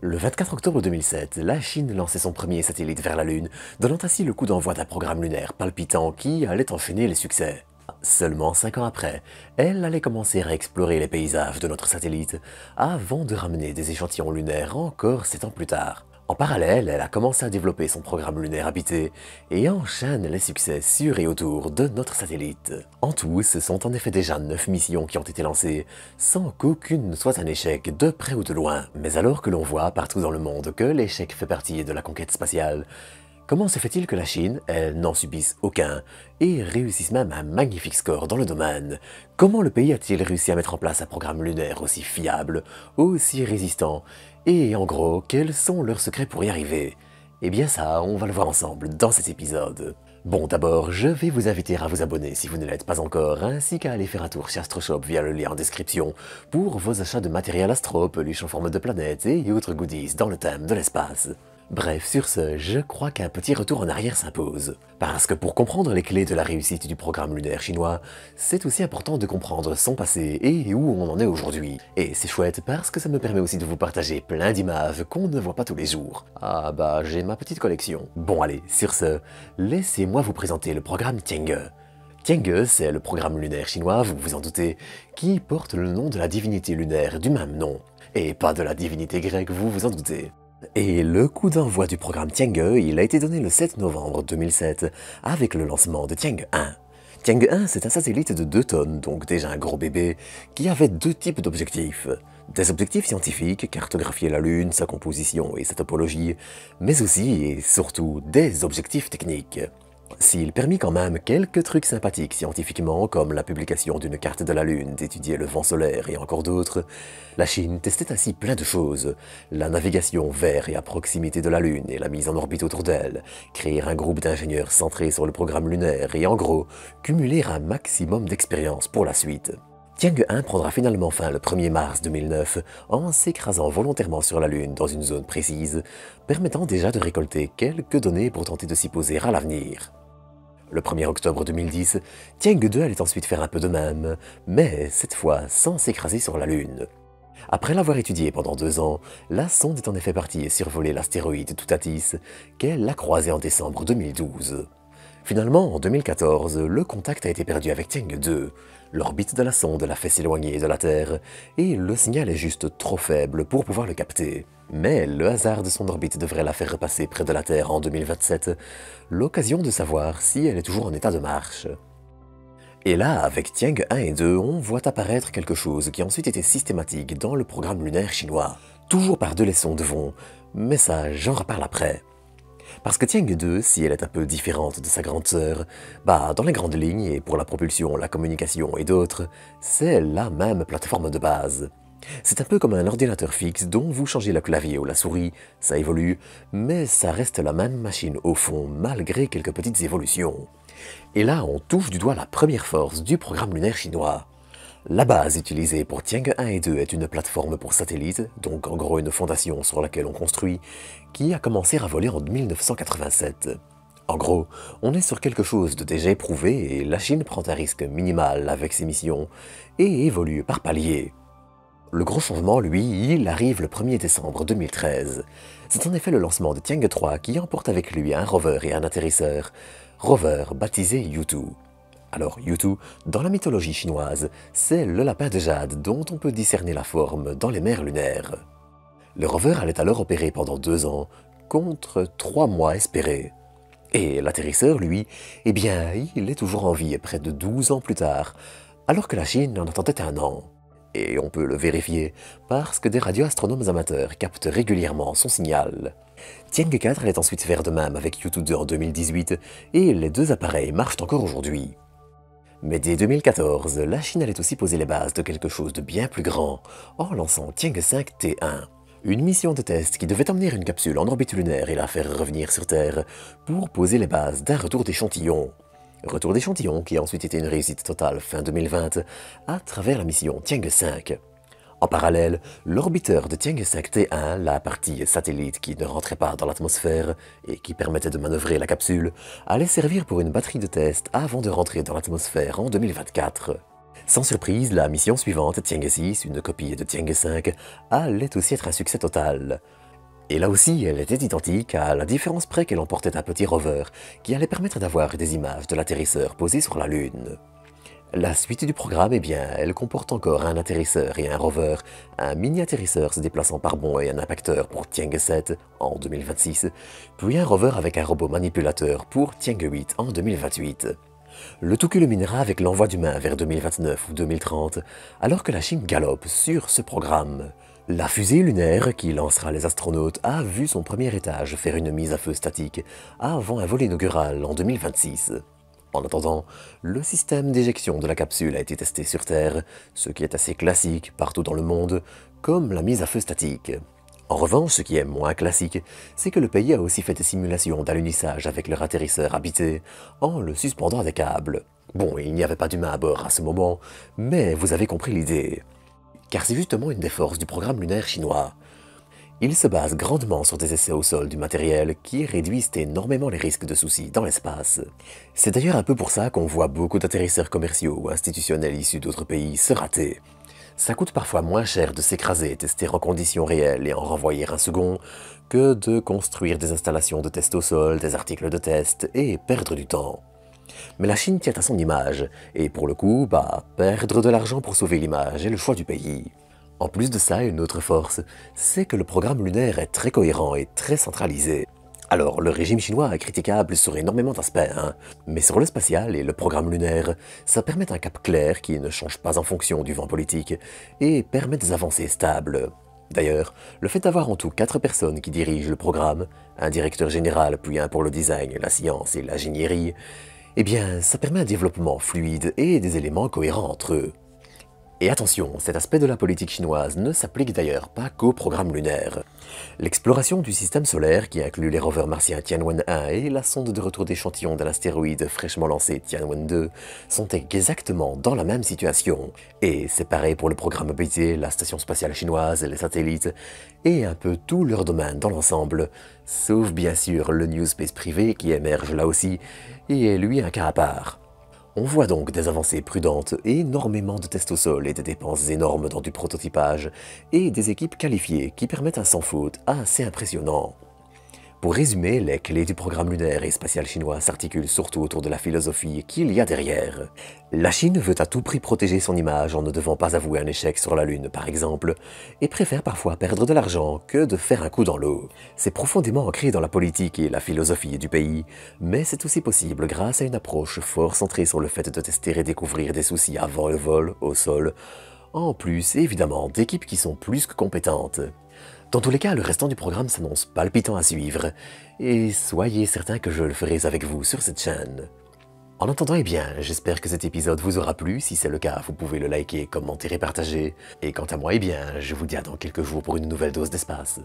Le 24 octobre 2007, la Chine lançait son premier satellite vers la Lune, donnant ainsi le coup d'envoi d'un programme lunaire palpitant qui allait enchaîner les succès. Seulement 5 ans après, elle allait commencer à explorer les paysages de notre satellite, avant de ramener des échantillons lunaires encore 7 ans plus tard. En parallèle, elle a commencé à développer son programme lunaire habité et enchaîne les succès sur et autour de notre satellite. En tout, ce sont en effet déjà 9 missions qui ont été lancées, sans qu'aucune ne soit un échec de près ou de loin. Mais alors que l'on voit partout dans le monde que l'échec fait partie de la conquête spatiale, comment se fait-il que la Chine, elle, n'en subisse aucun et réussisse même un magnifique score dans le domaine? Comment le pays a-t-il réussi à mettre en place un programme lunaire aussi fiable, aussi résistant? Et en gros, quels sont leurs secrets pour y arriver? Eh bien ça, on va le voir ensemble dans cet épisode. Bon, d'abord, je vais vous inviter à vous abonner si vous ne l'êtes pas encore, ainsi qu'à aller faire un tour chez AstroShop via le lien en description pour vos achats de matériel astro, peluches en forme de planète et autres goodies dans le thème de l'espace. Bref, sur ce, je crois qu'un petit retour en arrière s'impose. Parce que pour comprendre les clés de la réussite du programme lunaire chinois, c'est aussi important de comprendre son passé et où on en est aujourd'hui. Et c'est chouette parce que ça me permet aussi de vous partager plein d'images qu'on ne voit pas tous les jours. Ah bah, j'ai ma petite collection. Bon allez, sur ce, laissez-moi vous présenter le programme Tiange. Tiange, c'est le programme lunaire chinois, vous vous en doutez, qui porte le nom de la divinité lunaire du même nom. Et pas de la divinité grecque, vous vous en doutez. Et le coup d'envoi du programme Tiange, il a été donné le 7 novembre 2007 avec le lancement de Tiange 1. Tiange 1, c'est un satellite de 2 tonnes, donc déjà un gros bébé, qui avait 2 types d'objectifs. Des objectifs scientifiques, cartographier la Lune, sa composition et sa topologie, mais aussi et surtout des objectifs techniques. S'il permit quand même quelques trucs sympathiques scientifiquement, comme la publication d'une carte de la Lune, d'étudier le vent solaire et encore d'autres, la Chine testait ainsi plein de choses. La navigation vers et à proximité de la Lune et la mise en orbite autour d'elle, créer un groupe d'ingénieurs centrés sur le programme lunaire et en gros, cumuler un maximum d'expérience pour la suite. Tiange 1 prendra finalement fin le 1er mars 2009 en s'écrasant volontairement sur la Lune dans une zone précise, permettant déjà de récolter quelques données pour tenter de s'y poser à l'avenir. Le 1er octobre 2010, Tiange 2 allait ensuite faire un peu de même, mais cette fois sans s'écraser sur la Lune. Après l'avoir étudié pendant 2 ans, la sonde est en effet partie survoler l'astéroïde Toutatis, qu'elle a croisé en décembre 2012. Finalement, en 2014, le contact a été perdu avec Tiange 2. L'orbite de la sonde l'a fait s'éloigner de la Terre, et le signal est juste trop faible pour pouvoir le capter. Mais le hasard de son orbite devrait la faire repasser près de la Terre en 2027, l'occasion de savoir si elle est toujours en état de marche. Et là, avec Tiange 1 et 2, on voit apparaître quelque chose qui a ensuite été systématique dans le programme lunaire chinois. Toujours par 2 leçons de vent, mais ça, j'en reparle après. Parce que Tiange 2, si elle est un peu différente de sa grande sœur, bah dans les grandes lignes et pour la propulsion, la communication et d'autres, c'est la même plateforme de base. C'est un peu comme un ordinateur fixe dont vous changez le clavier ou la souris, ça évolue, mais ça reste la même machine au fond malgré quelques petites évolutions. Et là, on touche du doigt la première force du programme lunaire chinois. La base utilisée pour Tiange 1 et 2 est une plateforme pour satellites, donc en gros une fondation sur laquelle on construit, qui a commencé à voler en 1987. En gros, on est sur quelque chose de déjà éprouvé et la Chine prend un risque minimal avec ses missions et évolue par paliers. Le gros changement, lui, il arrive le 1er décembre 2013. C'est en effet le lancement de Tiange 3 qui emporte avec lui un rover et un atterrisseur, rover baptisé Yutu. Alors Yutu, dans la mythologie chinoise, c'est le lapin de jade dont on peut discerner la forme dans les mers lunaires. Le rover allait alors opérer pendant 2 ans, contre 3 mois espérés. Et l'atterrisseur, lui, eh bien, il est toujours en vie près de 12 ans plus tard, alors que la Chine en attendait 1 an. Et on peut le vérifier, parce que des radioastronomes amateurs captent régulièrement son signal. Tiange 4 allait ensuite faire de même avec Yutu 2 en 2018, et les 2 appareils marchent encore aujourd'hui. Mais dès 2014, la Chine allait aussi poser les bases de quelque chose de bien plus grand, en lançant Tiange 5 T1. Une mission de test qui devait emmener une capsule en orbite lunaire et la faire revenir sur Terre, pour poser les bases d'un retour d'échantillon. Retour d'échantillon qui a ensuite été une réussite totale fin 2020 à travers la mission Tiange 5. En parallèle, l'orbiteur de Tiange 5 T1, la partie satellite qui ne rentrait pas dans l'atmosphère et qui permettait de manœuvrer la capsule, allait servir pour une batterie de test avant de rentrer dans l'atmosphère en 2024. Sans surprise, la mission suivante, Tiange 6, une copie de Tiange 5, allait aussi être un succès total. Et là aussi, elle était identique, à la différence près qu'elle emportait un petit rover qui allait permettre d'avoir des images de l'atterrisseur posé sur la Lune. La suite du programme, eh bien, elle comporte encore un atterrisseur et un rover, un mini-atterrisseur se déplaçant par bond et un impacteur pour Tiange 7 en 2026, puis un rover avec un robot manipulateur pour Tiange 8 en 2028. Le tout culminera avec l'envoi d'humains vers 2029 ou 2030, alors que la Chine galope sur ce programme. La fusée lunaire qui lancera les astronautes a vu son premier étage faire une mise à feu statique avant un vol inaugural en 2026. En attendant, le système d'éjection de la capsule a été testé sur Terre, ce qui est assez classique partout dans le monde, comme la mise à feu statique. En revanche, ce qui est moins classique, c'est que le pays a aussi fait des simulations d'alunissage avec leur atterrisseur habité, en le suspendant à des câbles. Bon, il n'y avait pas d'humain à bord à ce moment, mais vous avez compris l'idée. Car c'est justement une des forces du programme lunaire chinois. Il se base grandement sur des essais au sol du matériel qui réduisent énormément les risques de soucis dans l'espace. C'est d'ailleurs un peu pour ça qu'on voit beaucoup d'atterrisseurs commerciaux ou institutionnels issus d'autres pays se rater. Ça coûte parfois moins cher de s'écraser et tester en conditions réelles et en renvoyer un second que de construire des installations de test au sol, des articles de test et perdre du temps. Mais la Chine tient à son image, et pour le coup, perdre de l'argent pour sauver l'image est le choix du pays. En plus de ça, une autre force, c'est que le programme lunaire est très cohérent et très centralisé. Alors, le régime chinois est critiquable sur énormément d'aspects, mais sur le spatial et le programme lunaire, ça permet un cap clair qui ne change pas en fonction du vent politique et permet des avancées stables. D'ailleurs, le fait d'avoir en tout 4 personnes qui dirigent le programme, un directeur général puis un pour le design, la science et l'ingénierie, eh bien, ça permet un développement fluide et des éléments cohérents entre eux. Et attention, cet aspect de la politique chinoise ne s'applique d'ailleurs pas qu'au programme lunaire. L'exploration du système solaire, qui inclut les rovers martiens Tianwen-1 et la sonde de retour d'échantillons de l'astéroïde fraîchement lancé Tianwen-2, sont exactement dans la même situation. Et c'est pareil pour le programme BT, la station spatiale chinoise, les satellites, et un peu tout leur domaine dans l'ensemble, sauf bien sûr le New Space privé qui émerge là aussi, et est lui un cas à part. On voit donc des avancées prudentes, énormément de tests au sol et des dépenses énormes dans du prototypage, et des équipes qualifiées qui permettent un sans faute assez impressionnant. Pour résumer, les clés du programme lunaire et spatial chinois s'articulent surtout autour de la philosophie qu'il y a derrière. La Chine veut à tout prix protéger son image en ne devant pas avouer un échec sur la Lune par exemple, et préfère parfois perdre de l'argent que de faire un coup dans l'eau. C'est profondément ancré dans la politique et la philosophie du pays, mais c'est aussi possible grâce à une approche fort centrée sur le fait de tester et découvrir des soucis avant le vol, au sol, en plus évidemment d'équipes qui sont plus que compétentes. Dans tous les cas, le restant du programme s'annonce palpitant à suivre, et soyez certains que je le ferai avec vous sur cette chaîne. En attendant, eh bien, j'espère que cet épisode vous aura plu. Si c'est le cas, vous pouvez le liker, commenter et partager. Et quant à moi, eh bien, je vous dis à dans quelques jours pour une nouvelle dose d'espace.